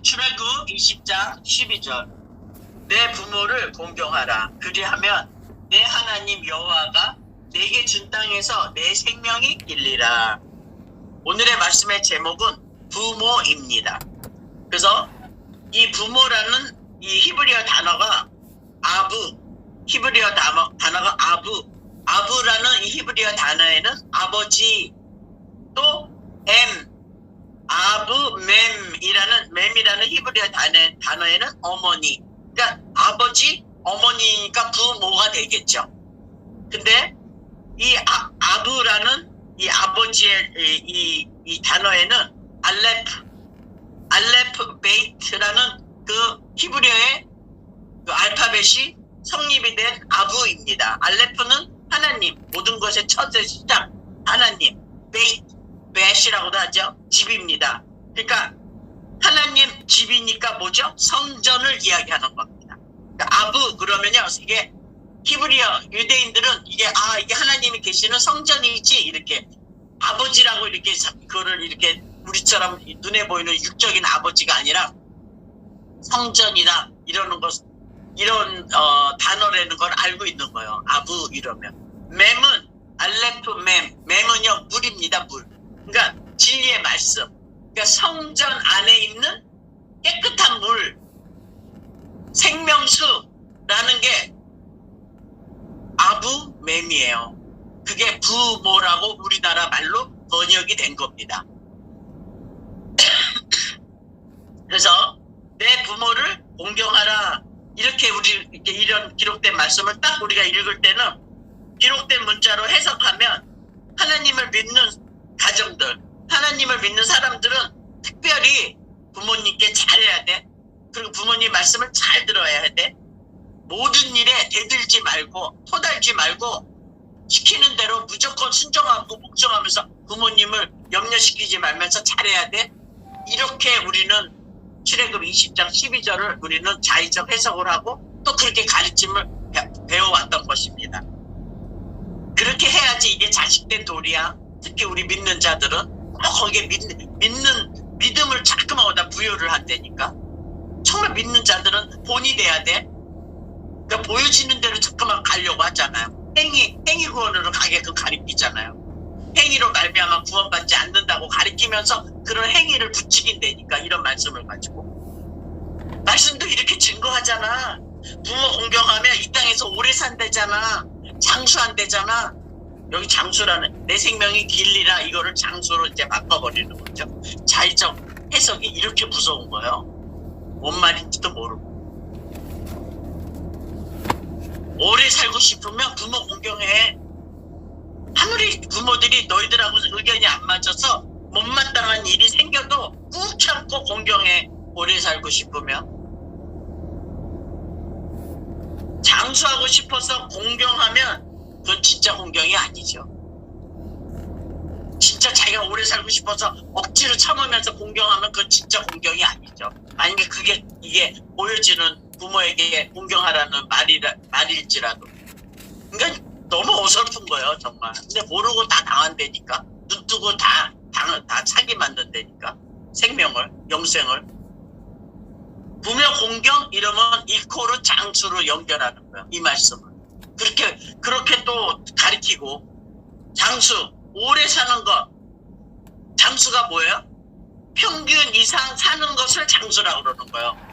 출애굽 20장 12절. 내 부모를 공경하라. 그리하면 내 하나님 여호와가 내게 준 땅에서 내 생명이 길리라. 오늘의 말씀의 제목은 부모입니다. 그래서 이 부모라는 이 히브리어 단어가 아부, 히브리어 단어가 아부라는 이 히브리어 단어에는 아버지, 또 맴이라는 히브리어 단어에는 어머니. 그러니까 아버지, 어머니가 부모가 되겠죠. 근데 이 아부라는 이 아버지의 이 단어에는 알레프 베이트라는 그 히브리어의 그 알파벳이 성립이 된 아부입니다. 알레프는 하나님, 모든 것의 첫째 시작, 하나님. 베이트이라고도 하죠. 집입니다. 그러니까 하나님 집이니까 뭐죠? 성전을 이야기하는 겁니다. 그러니까 아부 그러면요, 이게 히브리어 유대인들은 이게 하나님이 계시는 성전이지, 이렇게 아버지라고 이렇게 그거를 이렇게 우리처럼 눈에 보이는 육적인 아버지가 아니라 성전이다 이러는 것, 이런 단어라는 걸 알고 있는 거예요. 아부 이러면. 맴은 알레프 맴은요 물입니다. 물. 그러니까 진리의 말씀. 그러니까 성전 안에 있는 깨끗한 물, 생명수라는 게 아부 맴이에요. 그게 부모라고 우리나라 말로 번역이 된 겁니다. 그래서 내 부모를 공경하라. 이렇게 이렇게 이런 기록된 말씀을 딱 우리가 읽을 때는 기록된 문자로 해석하면 하나님을 믿는 가정들, 하나님을 믿는 사람들은 특별히 부모님께 잘해야 돼. 그리고 부모님 말씀을 잘 들어야 돼. 모든 일에 대들지 말고 토달지 말고 시키는 대로 무조건 순종하고 복종하면서 부모님을 염려시키지 말면서 잘해야 돼. 이렇게 우리는 출애굽 20장 12절을 우리는 자의적 해석을 하고 또 그렇게 가르침을 배워왔던 것입니다. 그렇게 해야지 이게 자식된 도리야. 특히 우리 믿는 자들은 거기에 믿음을 자꾸만 어디다 부여를 한다니까. 정말 믿는 자들은 본이 돼야 돼. 그러니까 보여지는 대로 자꾸만 가려고 하잖아요. 행위 구원으로 가게끔 가리키잖아요. 행위로 말미암아 구원받지 않는다고 가리키면서 그런 행위를 부추긴다니까. 이런 말씀을 가지고 말씀도 이렇게 증거하잖아. 부모 공경하면 이 땅에서 오래 산대잖아. 장수한대잖아. 여기 장수라는 내 생명이 길리라, 이거를 장수로 이제 바꿔버리는 거죠. 자의적 해석이 이렇게 무서운 거예요. 뭔 말인지도 모르고. 오래 살고 싶으면 부모 공경해. 아무리 부모들이 너희들하고 의견이 안 맞아서 못마땅한 일이 생겨도 꾹 참고 공경해. 오래 살고 싶으면. 장수하고 싶어서 공경하면 그건 진짜 공경이 아니죠. 진짜 자기가 오래 살고 싶어서 억지로 참으면서 공경하면 그건 진짜 공경이 아니죠. 만약에 이게 보여지는 부모에게 공경하라는 말일지라도. 그러니까 너무 어설픈 거예요, 정말. 근데 모르고 다 당한다니까. 눈 뜨고 다 차기 만든다니까. 생명을, 영생을. 부모 공경 이러면 이코르 장수로 연결하는 거예요, 이 말씀을. 그렇게 또 가리키고. 장수, 오래 사는 것. 장수가 뭐예요? 평균 이상 사는 것을 장수라고 그러는 거예요.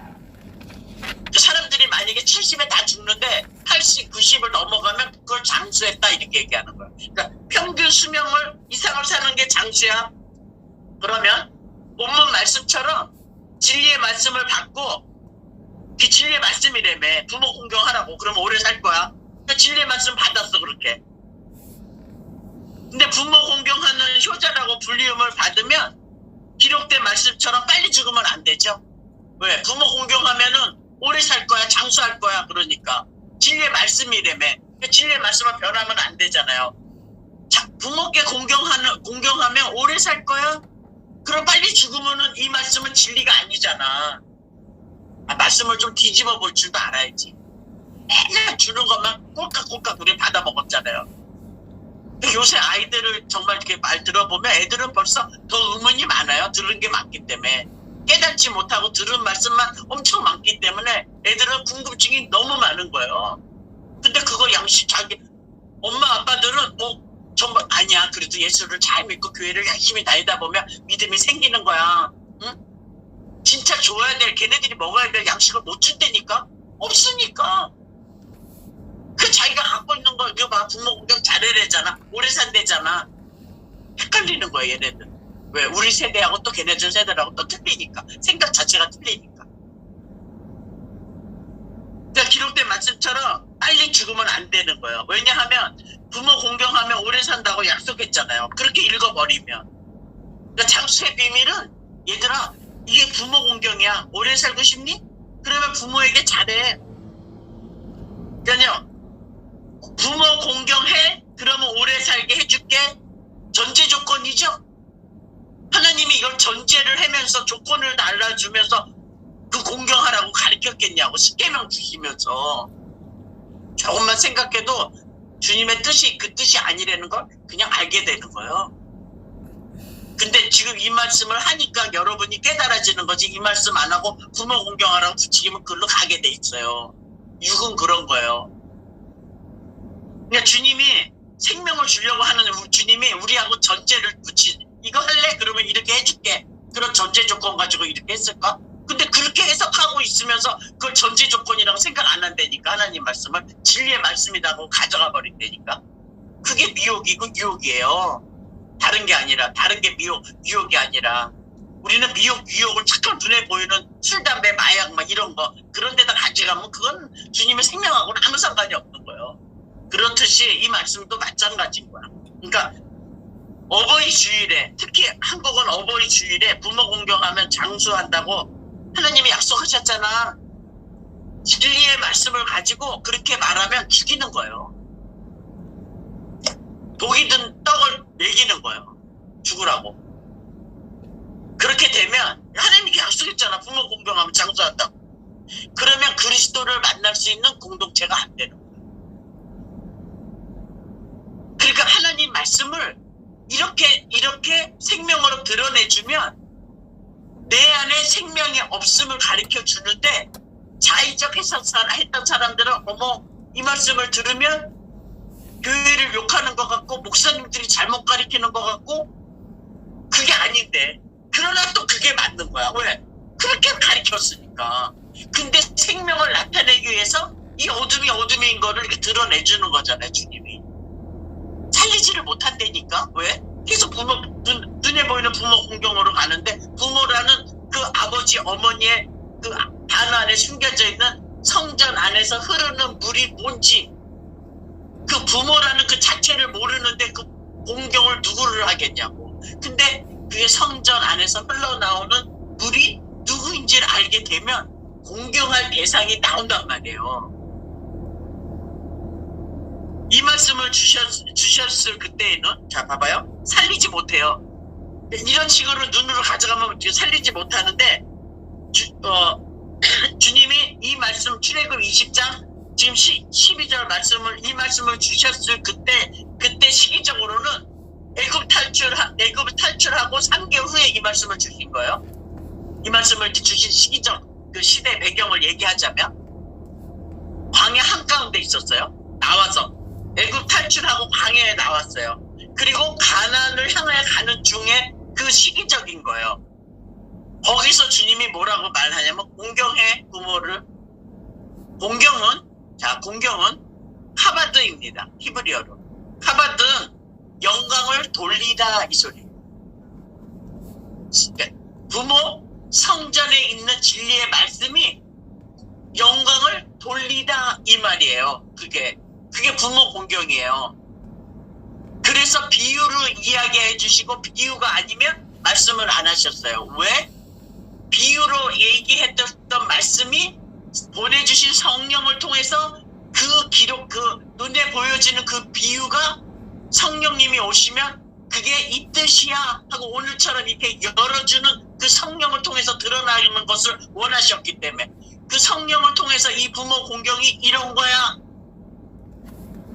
사람들이 만약에 70에 다 죽는데 80, 90을 넘어가면 그걸 장수했다 이렇게 얘기하는 거예요. 그러니까 평균 수명을 이상을 사는 게 장수야. 그러면 본문 말씀처럼 진리의 말씀을 받고, 그 진리의 말씀이라며. 부모 공경하라고. 그러면 오래 살 거야. 그러니까 진리의 말씀 받았어, 그렇게. 근데 부모 공경하는 효자라고 불리움을 받으면 기록된 말씀처럼 빨리 죽으면 안 되죠. 왜? 부모 공경하면은 오래 살 거야, 장수할 거야. 그러니까 진리의 말씀이라며. 진리의 말씀은 변하면 안 되잖아요. 자, 부모께 공경하면 오래 살 거야? 그럼 빨리 죽으면은 이 말씀은 진리가 아니잖아. 말씀을 좀 뒤집어 볼 줄도 알아야지. 맨날 주는 것만 꼴깍꼴깍 우리 받아 먹었잖아요. 요새 아이들을 정말 이렇게 말 들어보면 애들은 벌써 더 의문이 많아요. 들은 게 많기 때문에. 깨닫지 못하고 들은 말씀만 엄청 많기 때문에 애들은 궁금증이 너무 많은 거예요. 근데 그거 양심 자기 엄마 아빠들은 뭐 정말 아니야. 그래도 예수를 잘 믿고 교회를 열심히 다니다 보면 믿음이 생기는 거야. 응? 진짜 줘야 될 걔네들이 먹어야 될 양식을 못 준다니까. 없으니까. 그 자기가 갖고 있는 거 이거 봐. 부모 공경 잘해내잖아. 오래 산대잖아. 헷갈리는 거야 얘네들. 왜? 우리 세대하고 또 걔네들 세대하고 또 틀리니까. 생각 자체가 틀리니까. 그러니까 기록된 말씀처럼 빨리 죽으면 안 되는 거예요. 왜냐하면 부모 공경하면 오래 산다고 약속했잖아요. 그렇게 읽어버리면. 그러니까 장수의 비밀은 얘들아 이게 부모 공경이야. 오래 살고 싶니? 그러면 부모에게 잘해. 그러니까요. 부모 공경해? 그러면 오래 살게 해줄게. 전제 조건이죠. 하나님이 이걸 전제를 하면서 조건을 달라주면서 그 공경하라고 가르쳤겠냐고. 십계명 주시면서. 조금만 생각해도 주님의 뜻이 그 뜻이 아니라는 걸 그냥 알게 되는 거예요. 근데 지금 이 말씀을 하니까 여러분이 깨달아지는 거지. 이 말씀 안 하고 부모 공경하라고 붙이면 그걸로 가게 돼 있어요. 육은 그런 거예요. 그러니까 주님이 생명을 주려고 하는 주님이 우리하고 전제를 붙이 이거 할래? 그러면 이렇게 해줄게. 그런 전제 조건 가지고 이렇게 했을까? 근데 그렇게 해석하고 있으면서 그걸 전제 조건이라고 생각 안 한다니까. 하나님 말씀을 진리의 말씀이라고 가져가 버린다니까. 그게 미혹이고 유혹이에요. 다른 게 아니라 다른 게 유혹이 아니라 우리는 유혹을 착한 눈에 보이는 술, 담배, 마약 막 이런 거 그런 데다 가져가면 그건 주님의 생명하고는 아무 상관이 없는 거예요. 그렇듯이 이 말씀도 마찬가지인 거야. 그러니까 어버이 주일에 특히 한국은 어버이 주일에 부모 공경하면 장수한다고 하나님이 약속하셨잖아. 진리의 말씀을 가지고 그렇게 말하면 죽이는 거예요. 독이 든 떡을 먹이는 거예요. 죽으라고. 그렇게 되면 하나님이 약속했잖아. 부모 공경하면 장수한다고. 그러면 그리스도를 만날 수 있는 공동체가 안 되는 거예요. 그러니까 하나님 말씀을 이렇게 생명으로 드러내주면 내 안에 생명이 없음을 가르쳐 주는데 자의적 했던 사람들은 어머 이 말씀을 들으면 교회를 욕하는 것 같고 목사님들이 잘못 가르치는 것 같고 그게 아닌데 그러나 또 그게 맞는 거야. 왜? 그렇게 가르쳤으니까. 근데 생명을 나타내기 위해서 이 어둠인 거를 이렇게 드러내주는 거잖아요. 주님이. 살리지를 못한다니까. 왜? 계속 눈에 보이는 부모 공경으로 가는데 부모라는 그 아버지 어머니의 그 단어 안에 숨겨져 있는 성전 안에서 흐르는 물이 뭔지 그 부모라는 그 자체를 모르는데 그 공경을 누구를 하겠냐고. 근데 그게 성전 안에서 흘러나오는 물이 누구인지를 알게 되면 공경할 대상이 나온단 말이에요. 이 말씀을 주셨을 그때에는 자 봐봐요. 살리지 못해요. 이런 식으로 눈으로 가져가면 살리지 못하는데 주님이 이 말씀 출애굽 20장 지금 12절 이 말씀을 주셨을 그때 시기적으로는 애굽 탈출하고 3개월 후에 이 말씀을 주신 거예요. 이 말씀을 주신 시기적 그 시대 배경을 얘기하자면 광야 한가운데 있었어요. 나와서 애굽 탈출하고 광야에 나왔어요. 그리고 가나안을 향해 가는 중에 그 시기적인 거예요. 거기서 주님이 뭐라고 말하냐면 공경해 부모를. 공경은 카바드입니다. 히브리어로. 카바드는 영광을 돌리다 이 소리. 부모 성전에 있는 진리의 말씀이 영광을 돌리다 이 말이에요. 그게 부모 공경이에요. 그래서 비유로 이야기해 주시고 비유가 아니면 말씀을 안 하셨어요. 왜? 비유로 얘기했던 말씀이 보내주신 성령을 통해서 그 기록, 그 눈에 보여지는 그 비유가 성령님이 오시면 그게 이 뜻이야 하고 오늘처럼 이렇게 열어주는 그 성령을 통해서 드러나는 것을 원하셨기 때문에 그 성령을 통해서 이 부모 공경이 이런 거야.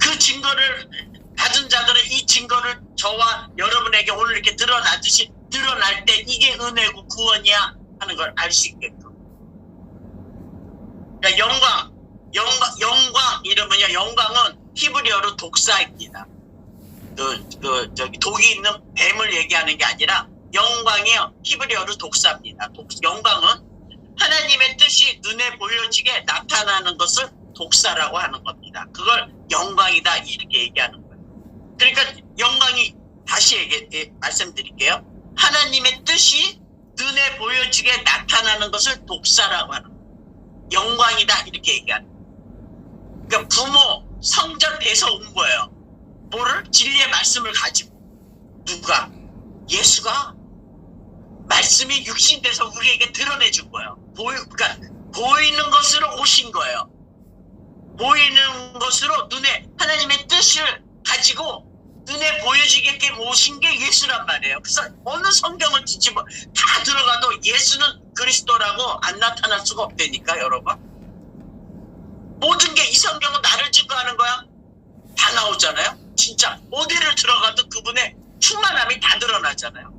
그 증거를 받은 자들은 이 증거를 저와 여러분에게 오늘 이렇게 드러날 때 이게 은혜고 구원이야 하는 걸 알 수 있게끔. 그러니까 영광 이름은요, 영광은 히브리어로 독사입니다. 저기 독이 있는 뱀을 얘기하는 게 아니라 영광이요, 히브리어로 독사입니다. 영광은 하나님의 뜻이 눈에 보여지게 나타나는 것을 독사라고 하는 겁니다. 그걸 영광이다 이렇게 얘기하는 거예요. 그러니까 영광이 다시 말씀드릴게요. 하나님의 뜻이 눈에 보여지게 나타나는 것을 독사라고 하는 거예요. 영광이다 이렇게 얘기하는 거예요. 그러니까 부모 성전 돼서 온 거예요. 뭐를? 진리의 말씀을 가지고. 누가? 예수가 말씀이 육신돼서 우리에게 드러내준 거예요. 그러니까 보이는 것으로 오신 거예요. 보이는 것으로 눈에 하나님의 뜻을 가지고 눈에 보여지게끔 오신 게 예수란 말이에요. 그래서 어느 성경을 뒤집어 다 들어가도 예수는 그리스도라고 안 나타날 수가 없다니까, 여러분. 모든 게 이 성경은 나를 증거하는 거야. 다 나오잖아요. 진짜 어디를 들어가도 그분의 충만함이 다 드러나잖아요.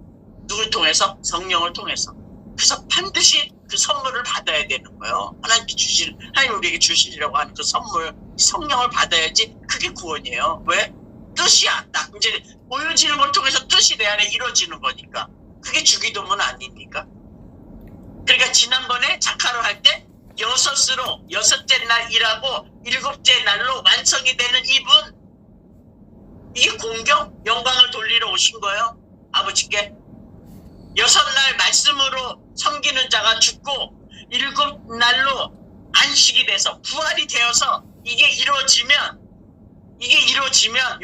누굴 통해서? 성령을 통해서. 그래서 반드시 그 선물을 받아야 되는 거예요. 하나님 우리에게 주시려고 하는 그 선물, 성령을 받아야지 그게 구원이에요. 왜? 뜻이야. 나 이제 보여지는 걸 통해서 뜻이 내 안에 이루어지는 거니까. 그게 주기도문 아닙니까? 그러니까 지난번에 자카로 할 때 여섯째 날 일하고 일곱째 날로 완성이 되는 이분, 이 공경, 영광을 돌리러 오신 거예요. 아버지께. 6날 말씀으로 섬기는 자가 죽고 7날로 안식이 돼서 부활이 되어서 이게 이루어지면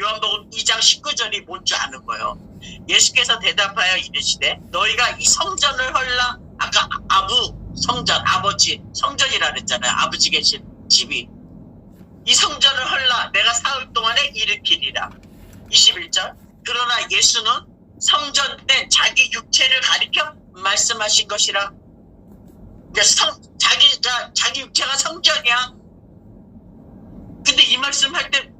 요한복음 2장 19절이 뭔지 아는 거예요. 예수께서 대답하여 이르시되 너희가 이 성전을 헐라. 아까 성전, 아버지 성전이라 그랬잖아요. 아버지 계신 집이. 이 성전을 헐라. 내가 사흘 동안에 일으키리라. 21절. 그러나 예수는 성전된 자기 육체를 가리켜 말씀하신 것이라. 그러니까 자기 육체가 성전이야. 근데 이 말씀 할 때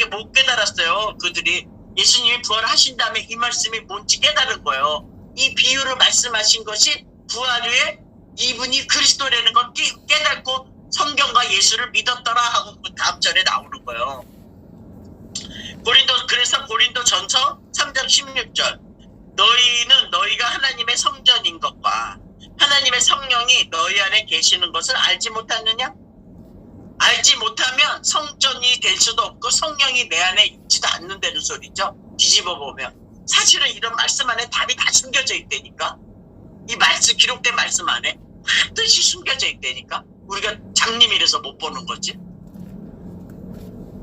못 깨달았어요. 그들이. 예수님이 부활하신 다음에 이 말씀이 뭔지 깨달은 거예요. 이 비유를 말씀하신 것이 부활 후에 이분이 그리스도라는 걸 깨닫고 성경과 예수를 믿었더라 하고 그 다음 절에 나오는 거예요. 그래서 고린도 전서 3장 16절. 너희는 너희가 하나님의 성전인 것과 하나님의 성령이 너희 안에 계시는 것을 알지 못하느냐? 알지 못하면 성전이 될 수도 없고 성령이 내 안에 있지도 않는다는 소리죠. 뒤집어 보면. 사실은 이런 말씀 안에 답이 다 숨겨져 있다니까. 이 말씀, 기록된 말씀 안에 뜻이 숨겨져 있다니까. 우리가 장님이라서 못 보는 거지.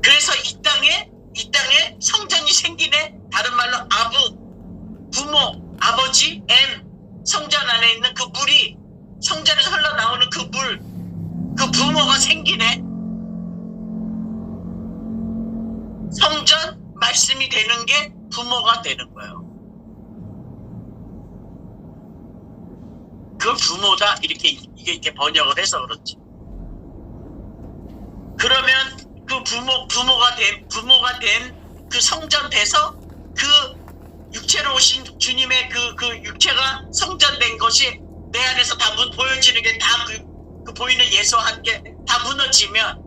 그래서 이 땅에 성전이 생기네. 다른 말로 부모, 아버지, 성전 안에 있는 그 물이, 성전에서 흘러나오는 그 물, 그 부모가 생기네. 성전 말씀이 되는 게 부모가 되는 거예요. 그 부모다 이게 이렇게 번역을 해서 그렇지. 그러면 그 부모가 된 그 성전 돼서 그 육체로 오신 주님의 그 육체가 성전된 것이 내 안에서 다 보여지는 게 다 그 보이는 예수와 함께 다 무너지면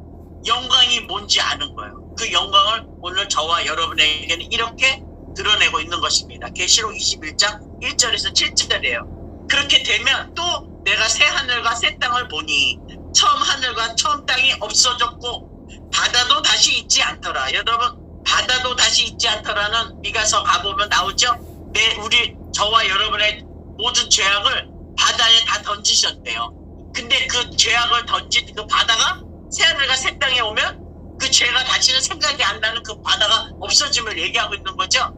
영광이 뭔지 아는 거예요. 그 영광을 오늘 저와 여러분에게는 이렇게 드러내고 있는 것입니다. 계시록 21장 1절에서 7절이에요. 그렇게 되면 또 내가 새 하늘과 새 땅을 보니 처음 하늘과 처음 땅이 없어졌고 바다도 다시 있지 않더라. 여러분, 바다도 다시 있지 않더라는 미가서 가보면 나오죠. 저와 여러분의 모든 죄악을 바다에 다 던지셨대요. 근데 그 죄악을 던진 그 바다가 새하늘과 새 땅에 오면 그 죄가 다시는 생각이 안 나는 그 바다가 없어짐을 얘기하고 있는 거죠.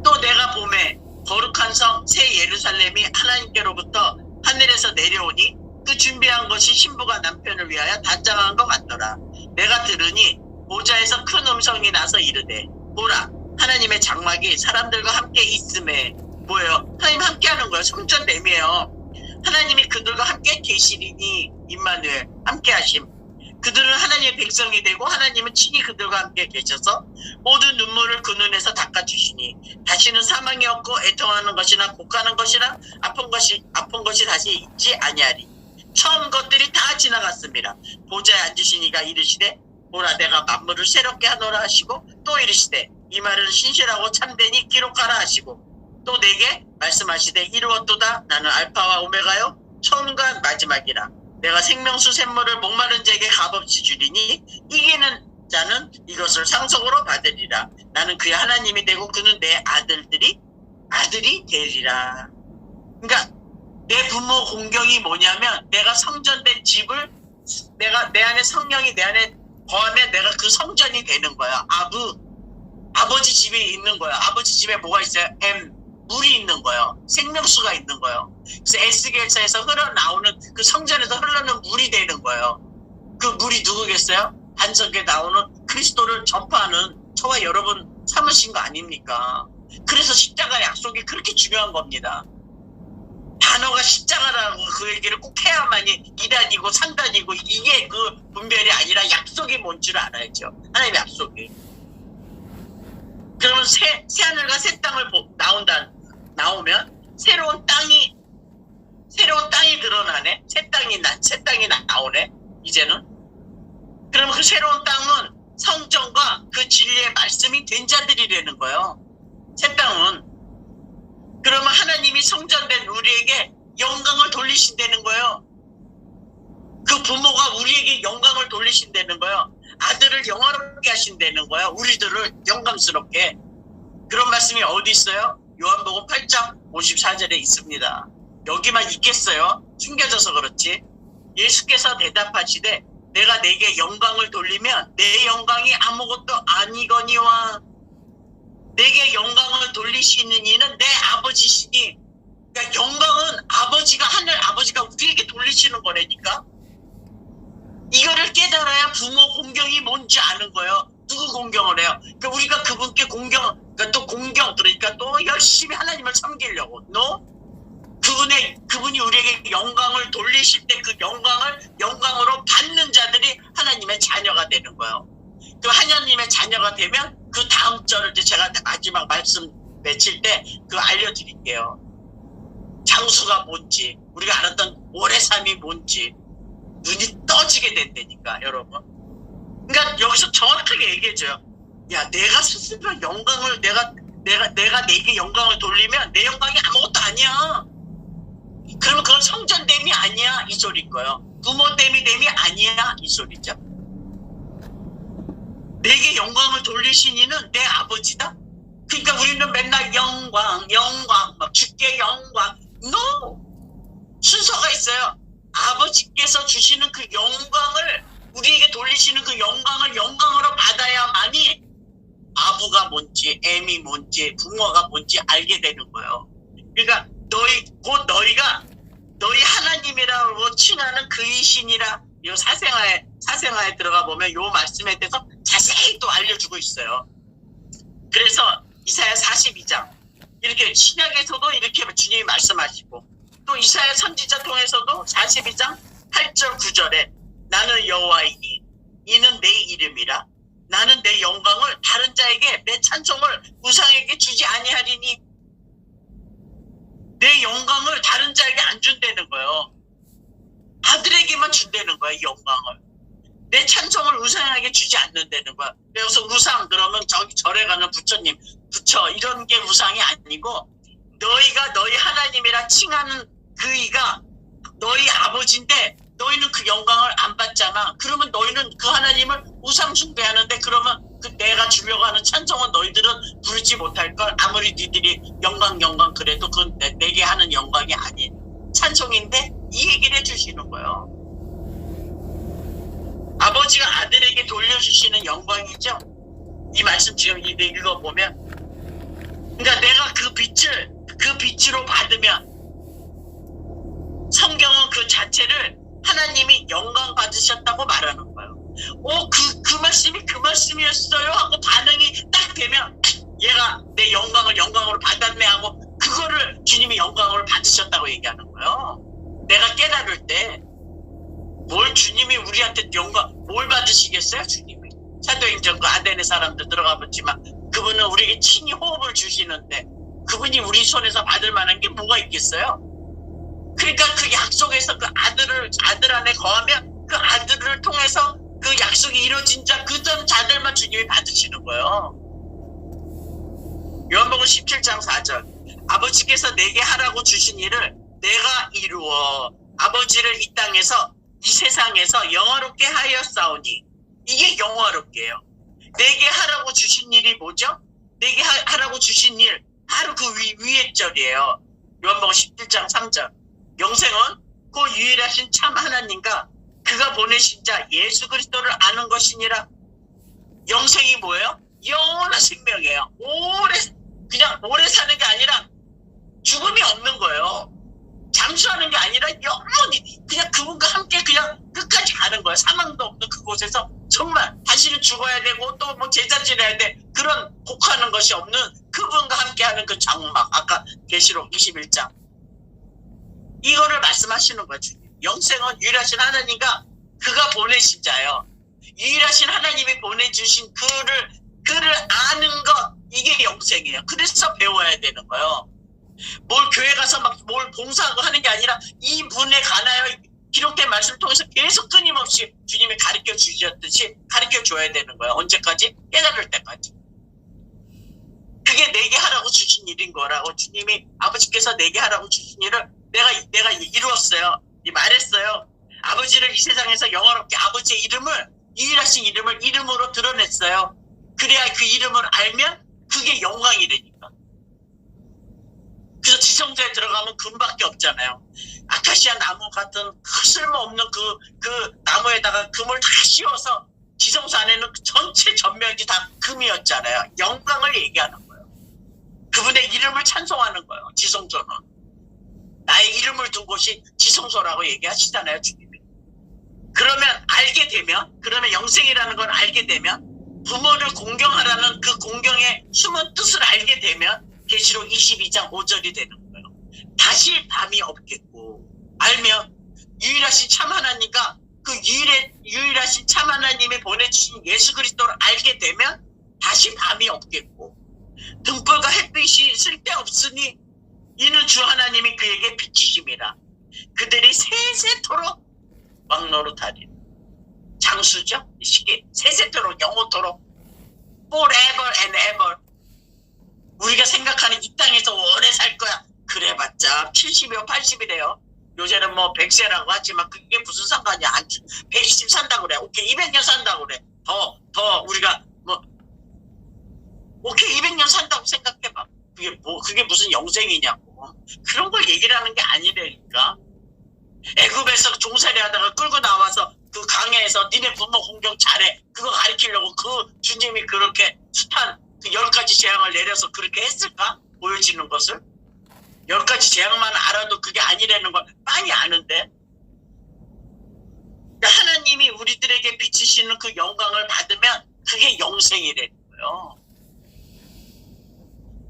또 내가 봄에 거룩한 성 새 예루살렘이 하나님께로부터 하늘에서 내려오니 그 준비한 것이 신부가 남편을 위하여 단장한 것 같더라. 내가 들으니 보좌에서 큰 음성이 나서 이르되 보라, 하나님의 장막이 사람들과 함께 있음에. 뭐예요? 하나님 함께 하는 거예요. 성전 내미에요. 하나님이 그들과 함께 계시리니 임마누엘, 함께 하심. 그들은 하나님의 백성이 되고 하나님은 친히 그들과 함께 계셔서 모든 눈물을 그 눈에서 닦아주시니 다시는 사망이 없고 애통하는 것이나 곡하는 것이나 아픈 것이 다시 있지 아니하리. 처음 것들이 다 지나갔습니다. 보좌에 앉으신 이가 이르시되 보라 내가 만물을 새롭게 하노라 하시고 또 이르시되 이 말은 신실하고 참되니 기록하라 하시고 또 내게 말씀하시되 이루었도다. 나는 알파와 오메가요 처음과 마지막이라. 내가 생명수 샘물을 목마른 자에게 값없이 주리니 이기는 자는 이것을 상속으로 받으리라. 나는 그의 하나님이 되고 그는 내 아들이 되리라. 그러니까 내 부모 공경이 뭐냐면 내가 성전된 집을 내 안에 성령이 내 안에 거하면 내가 그 성전이 되는 거야. 아버지 집에 있는 거야. 아버지 집에 뭐가 있어요? 물이 있는 거예요. 생명수가 있는 거예요. 그래서 에스겔서에서 흘러나오는 그 성전에서 흘러는 물이 되는 거예요. 그 물이 누구겠어요? 반석에 나오는 그리스도를 전파하는 저와 여러분 삼으신 거 아닙니까? 그래서 십자가 약속이 그렇게 중요한 겁니다. 단어가 십자가라고 그 얘기를 꼭 해야만이 2단이고 3단이고 이게 그 분별이 아니라 약속이 뭔 줄 알아야죠. 하나님의 약속이. 그러면 새 하늘과 새 땅을 나오면 새로운 땅이 드러나네. 새 땅이 나오네. 이제는. 그러면 그 새로운 땅은 성전과 그 진리의 말씀이 된 자들이라는 거예요. 새 땅은. 그러면 하나님이 성전된 우리에게 영광을 돌리신다는 거예요. 그 부모가 우리에게 영광을 돌리신다는 거예요. 아들을 영화롭게 하신다는 거예요. 우리들을 영광스럽게. 그런 말씀이 어디 있어요? 요한복음 8장 54절에 있습니다. 여기만 있겠어요? 숨겨져서 그렇지. 예수께서 대답하시되 내가 내게 영광을 돌리면 내 영광이 아무것도 아니거니와 내게 영광을 돌리시는 이는 내 아버지시니. 그러니까 영광은 하늘 아버지가 우리에게 돌리시는 거라니까. 이거를 깨달아야 부모 공경이 뭔지 아는 거예요. 누구 공경을 해요? 그러니까 우리가 그분께 그러니까 또 열심히 하나님을 섬기려고. 그분이 우리에게 영광을 돌리실 때 그 영광으로 받는 자들이 하나님의 자녀가 되는 거예요. 그 하나님의 자녀가 되면 그 다음 절을 이제 제가 마지막 말씀 맺힐 때 그거 알려드릴게요. 장수가 뭔지, 우리가 알았던 오래 삶이 뭔지 눈이 떠지게 된다니까, 여러분. 그러니까 여기서 정확하게 얘기해줘요. 야, 내가 스스로 영광을 내가 내게 영광을 돌리면 내 영광이 아무것도 아니야. 그러면 그건 성전됨이 아니야, 이 소리인 거예요. 부모됨이 아니야, 이 소리죠. 내게 영광을 돌리신 이는 내 아버지다. 그러니까 우리는 맨날 영광 막 주께 영광. No! 순서가 있어요. 아버지께서 주시는 그 영광을 우리에게 돌리시는 그 영광으로 받아야만이 아부가 뭔지 애미 뭔지 부모가 뭔지 알게 되는 거예요. 그러니까 너희가 너희 하나님이라고 칭하는 그의 신이라. 이 사생아에 들어가 보면 이 말씀에 대해서 자세히 또 알려주고 있어요. 그래서 이사야 42장 이렇게 신약에서도 이렇게 주님이 말씀하시고 또 이사야 선지자 통해서도 42장 8절 9절에 나는 여호와이니 이는 내 이름이라. 나는 내 영광을 다른 자에게 내 찬송을 우상에게 주지 아니하리니. 내 영광을 다른 자에게 안 준다는 거예요. 아들에게만 준다는 거예요. 영광을. 내 찬송을 우상에게 주지 않는다는 거야. 그래서 우상 그러면 저기 절에 가는 부처님 부처 이런 게 우상이 아니고 너희가 너희 하나님이라 칭하는 그이가 너희 아버지인데 너희는 그 영광을 안 받잖아. 그러면 너희는 그 하나님을 우상 숭배하는데 그러면 그 내가 주려고 하는 찬송은 너희들은 부르지 못할 걸. 아무리 니들이 영광 그래도 그건 내게 하는 영광이 아닌 찬송인데 이 얘기를 해주시는 거예요. 아버지가 아들에게 돌려주시는 영광이죠. 이 말씀 지금 읽어보면 그러니까 내가 그 빛으로 받으면 성경은 그 자체를 하나님이 영광 받으셨다고 말하는 거예요. 그 말씀이었어요 하고 반응이 딱 되면 얘가 내 영광으로 받았네 하고 그거를 주님이 영광으로 받으셨다고 얘기하는 거예요. 내가 깨달을 때 뭘 주님이 우리한테 뭘 받으시겠어요? 주님이 사도행전 그 아덴의 사람들 들어가 보지만 그분은 우리에게 친히 호흡을 주시는데 그분이 우리 손에서 받을 만한 게 뭐가 있겠어요? 그러니까 그 약속에서 그 아들 안에 거하면 그 아들을 통해서 그 약속이 이루어진 자 그전 자들만 주님이 받으시는 거예요. 요한복음 17장 4절 아버지께서 내게 하라고 주신 일을 내가 이루어 아버지를 이 땅에서 이 세상에서 영화롭게 하였사오니 이게 영화롭게요. 내게 하라고 주신 일이 뭐죠? 내게 하라고 주신 일 바로 그 위에 절이에요. 요한복음 17장 3절 영생은 그 유일하신 참 하나님과 그가 보내신 자 예수 그리스도를 아는 것이니라. 영생이 뭐예요? 영원한 생명이에요. 그냥 오래 사는 게 아니라 죽음이 없는 거예요. 잠수하는 게 아니라 영원히 그냥 그분과 함께 그냥 끝까지 가는 거예요. 사망도 없는 그곳에서 정말 다시는 죽어야 되고 또 뭐 제자 지내야 돼 그런 곡하는 것이 없는 그분과 함께하는 그 장막 아까 계시록 21장 이거를 말씀하시는 거죠. 영생은 유일하신 하나님과 그가 보내신 자예요. 유일하신 하나님이 보내주신 그를 아는 것 이게 영생이에요. 그래서 배워야 되는 거예요. 뭘 교회 가서 막 뭘 봉사하고 하는 게 아니라 이 분에 관하여 기록된 말씀을 통해서 계속 끊임없이 주님이 가르쳐 주셨듯이 가르쳐 줘야 되는 거예요. 언제까지? 깨달을 때까지. 그게 내게 하라고 주신 일인 거라고 주님이 아버지께서 내게 하라고 주신 일을 내가 이루었어요. 말했어요. 아버지를 이 세상에서 영화롭게 아버지의 이름을 유일하신 이름을 이름으로 드러냈어요. 그래야 그 이름을 알면 그게 영광이 되니까. 그래서 지성소에 들어가면 금밖에 없잖아요. 아카시아 나무 같은 쓸모없는 그 나무에다가 금을 다 씌워서 지성소 안에는 전체 전면이 다 금이었잖아요. 영광을 얘기하는 거예요. 그분의 이름을 찬송하는 거예요. 지성소는. 나의 이름을 둔 곳이 지성소라고 얘기하시잖아요. 주님이. 그러면 영생이라는 걸 알게 되면 부모를 공경하라는 그 공경의 숨은 뜻을 알게 되면 계시록 22장 5절이 되는 거예요. 다시 밤이 없겠고 알면 유일하신 참 하나님과 그 유일하신 참 하나님이 보내주신 예수 그리스도를 알게 되면 다시 밤이 없겠고 등불과 햇빛이 쓸데없으니 이는 주 하나님이 그에게 빛이심이라. 그들이 세세토록 왕노릇하리라. 장수죠? 이 시기 세세토록 영원토록 forever and ever. 우리가 생각하는 이 땅에서 오래 살 거야. 그래봤자 70이요 80이래요. 요새는 뭐 100세라고 하지만 그게 무슨 상관이야. 120 산다고 그래. 오케이 200년 산다고 그래. 더 우리가 뭐 오케이 200년 산다고 생각해봐. 그게 무슨 영생이냐고. 그런 걸 얘기를 하는 게 아니라니까. 애굽에서 종살이 하다가 끌고 나와서 그 강에서 니네 부모 공경 잘해. 그거 가르치려고 그 주님이 그렇게 숱한 그 10가지 재앙을 내려서 그렇게 했을까? 보여지는 것을. 10가지 재앙만 알아도 그게 아니라는 걸 많이 아는데. 하나님이 우리들에게 비치시는 그 영광을 받으면 그게 영생이라는 거예요.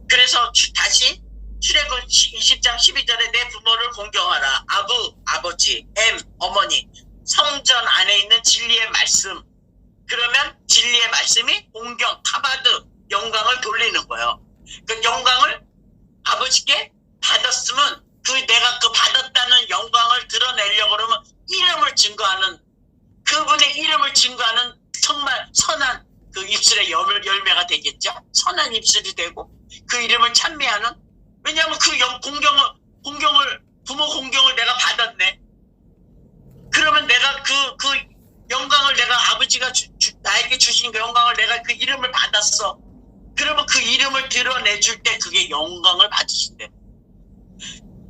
그래서 다시 출애굽 20장 12절에 내 부모를 공경하라. 아버지, 어머니, 성전 안에 있는 진리의 말씀. 그러면 진리의 말씀이 공경, 카바드, 영광을 돌리는 거예요. 그 영광을 아버지께 받았으면 내가 그 받았다는 영광을 드러내려고 그러면 이름을 증거하는 그분의 이름을 증거하는 정말 선한 그 입술의 열매가 되겠죠. 선한 입술이 되고 그 이름을 찬미하는 왜냐하면 그 부모 공경을 내가 받았네. 그러면 내가 그 영광을 내가 아버지가 나에게 주신 그 영광을 내가 그 이름을 받았어. 그러면 그 이름을 드러내줄 때 그게 영광을 받으신대.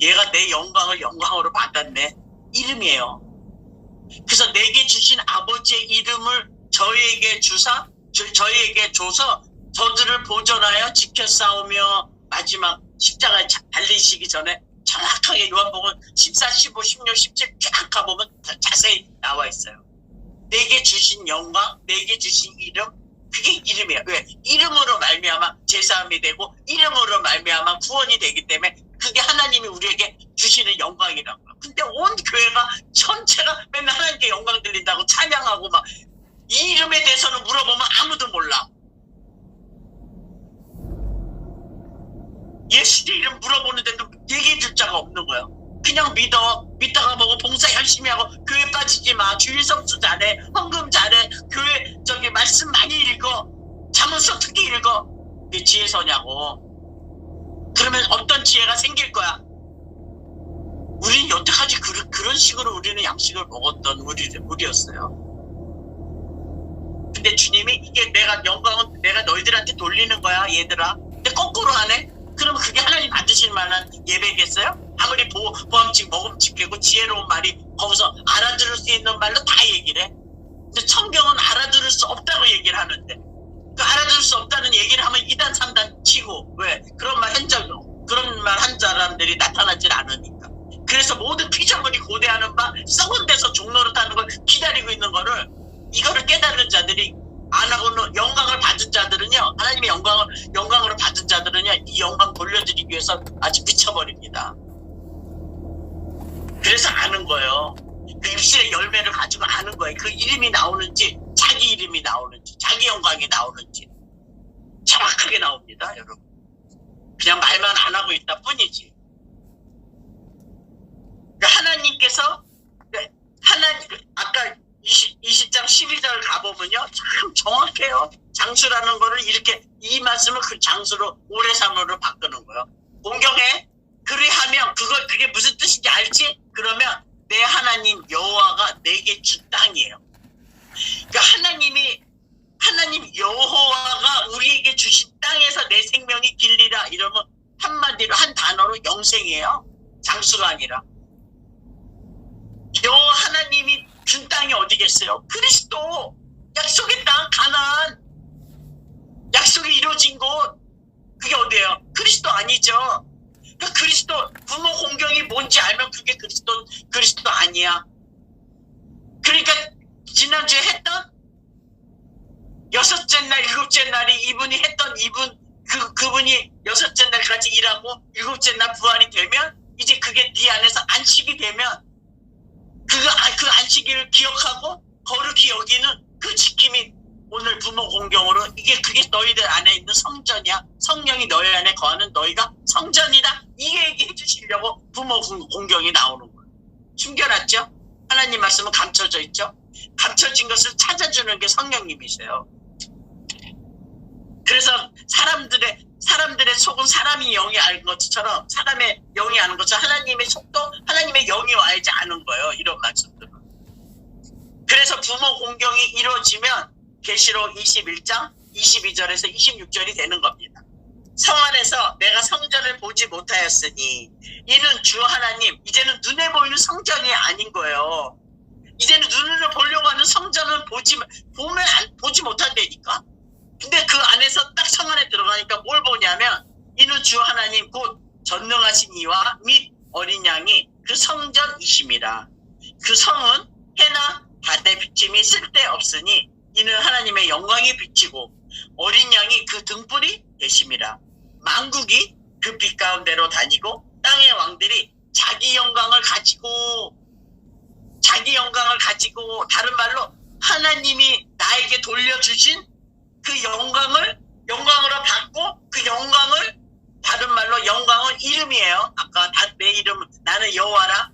얘가 내 영광으로 받았네. 이름이에요. 그래서 내게 주신 아버지의 이름을 저희에게 줘서 저들을 보존하여 지켜 싸우며 마지막 십자가에 달리시기 전에 정확하게 요한복음 14, 15, 16, 17 쫙 가보면 자세히 나와 있어요. 내게 주신 영광, 내게 주신 이름, 그게 이름이에요. 왜? 이름으로 말미암아 제사함이 되고 이름으로 말미암아 구원이 되기 때문에 그게 하나님이 우리에게 주시는 영광이라고요. 근데 온 교회가 전체가 맨날 하나님께 영광 드린다고 찬양하고 막 이 이름에 대해서는 물어보면 아무도 몰라. 예수의 이름 물어보는데도 얘기해 줄 자가 없는 거예요. 그냥 믿다가 보고 봉사 열심히 하고 교회 빠지지 마, 주일성수 잘해, 헌금 잘해, 교회 저기 말씀 많이 읽어, 잠언서 특히 읽어. 그게 지혜서냐고. 그러면 어떤 지혜가 생길 거야? 우리는 여태까지 그런 식으로 우리는 양식을 먹었던 우리였어요. 근데 주님이 이게 영광은 내가 너희들한테 돌리는 거야 얘들아. 근데 거꾸로 하네? 그러면 그게 하나님 받으실 만한 예배겠어요? 아무리 보암직 먹음직하고 지혜로운 말이 거기서 알아들을 수 있는 말로 다 얘기를 해. 근데 성경은 알아들을 수 없다고 얘기를 하는데, 그 알아들을 수 없다는 얘기를 하면 2단 3단 치고, 왜? 그런 말 한 사람들이 나타나질 않으니까. 그래서 모든 피조물이 고대하는 바 썩은 데서 종노릇하는 걸 기다리고 있는 거를, 이거를 깨달은 자들이 안 하고는, 영광을 받은 자들은요, 하나님의 영광으로 받은 자들은요, 이 영광 돌려드리기 위해서 아주 미쳐버립니다. 그래서 아는 거예요. 그 입술의 열매를 가지고 아는 거예요. 그 이름이 나오는지, 자기 이름이 나오는지, 자기 영광이 나오는지 정확하게 나옵니다, 여러분. 그냥 말만 안 하고 있다 뿐이지. 하나님께서 아까 20장 12절 가보면요, 참 정확해요. 장수라는 거를 이렇게, 이 말씀을 그 장수로 오래 삼으로 바꾸는 거예요. 공경에 그리하면 그게 무슨 뜻인지 알지? 그러면 내 하나님 여호와가 내게 준 땅이에요. 그러니까 하나님 여호와가 우리에게 주신 땅에서 내 생명이 길리라, 이러면 한마디로 한 단어로 영생이에요. 장수가 아니라. 여호와 하나님이 준 땅이 어디겠어요? 그리스도. 약속의 땅 가나안. 약속이 이루어진 곳. 그게 어디예요? 그리스도 아니죠. 그러니까 그리스도, 부모 공경이 뭔지 알면 그게 그리스도 아니야. 그러니까 지난주에 했던 여섯째 날, 일곱째 날이 이분이 했던 그분이 여섯째 날까지 일하고 일곱째 날 부활이 되면, 이제 그게 네 안에서 안식이 되면, 그 안식일을 기억하고 거룩히 여기는 그 지킴이, 오늘 부모 공경으로 그게 너희들 안에 있는 성전이야. 성령이 너희 안에 거하는 너희가 성전이다. 이 얘기해 주시려고 부모 공경이 나오는 거예요. 숨겨놨죠? 하나님 말씀은 감춰져 있죠? 감춰진 것을 찾아주는 게 성령님이세요. 그래서 사람들의 속은 사람이 영이 아는 것처럼, 사람의 영이 아는 것처럼 하나님의 속도, 하나님의 영이 와야지 아는 거예요. 이런 말씀들은. 그래서 부모 공경이 이루어지면 계시록 21장 22절에서 26절이 되는 겁니다. 성 안에서 내가 성전을 보지 못하였으니 이는 주 하나님, 이제는 눈에 보이는 성전이 아닌 거예요. 이제는 눈으로 보려고 하는 성전은 보지 못한다니까. 근데 그 안에서 딱 성 안에 들어가니까 뭘 보냐면, 이는 주 하나님 곧 전능하신 이와 및 어린 양이 그 성전이심이라. 그 성은 해나 달의 비침이 쓸데없으니 이는 하나님의 영광이 비치고 어린 양이 그 등불이 되심이라. 만국이 그 빛 가운데로 다니고 땅의 왕들이 자기 영광을 가지고, 다른 말로 하나님이 나에게 돌려주신 그 영광으로 받고, 그 영광을, 다른 말로 영광은 이름이에요. 아까 내 이름, 나는 여호와라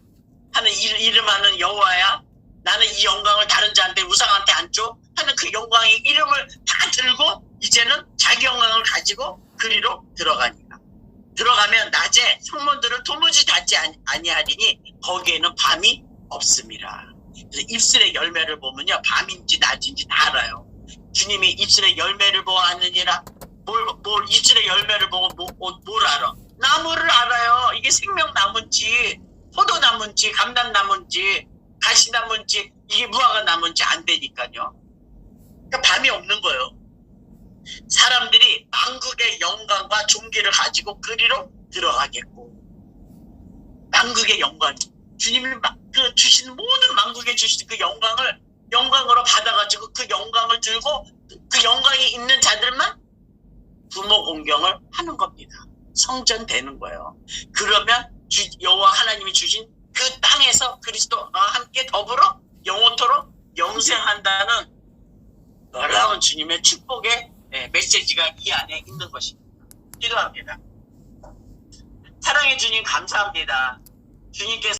하는 이름하는 여호와야. 나는 이 영광을 다른 자한테, 우상한테 안 줘 하는 그 영광의 이름을 다 들고 이제는 자기 영광을 가지고 그리로 들어가면 낮에 성문들을 도무지 닫지 아니하리니 거기에는 밤이 없습니다. 그래서 입술의 열매를 보면요, 밤인지 낮인지 다 알아요. 주님이 입술의 열매를 보았느니라. 입술의 열매를 보고 뭘 알아? 나무를 알아요. 이게 생명나무인지 포도나무인지 감람나무인지 가시나무인지 이게 무화과 나무인지 안 되니까요. 그러니까 밤이 없는 거예요. 사람들이 만국의 영광과 존귀를 가지고 그리로 들어가겠고, 만국의 영광, 주님이 그 주신 모든 만국에 주신 그 영광으로 받아가지고 그 영광을 들고 그 영광이 있는 자들만 부모 공경을 하는 겁니다. 성전 되는 거예요. 그러면 여호와 하나님이 주신 그 땅에서 그리스도와 함께 더불어 영원토록 영생한다는 놀라운 주님의 축복의 메시지가 이 안에 있는 것입니다. 기도합니다. 사랑해 주님 감사합니다. 주님께서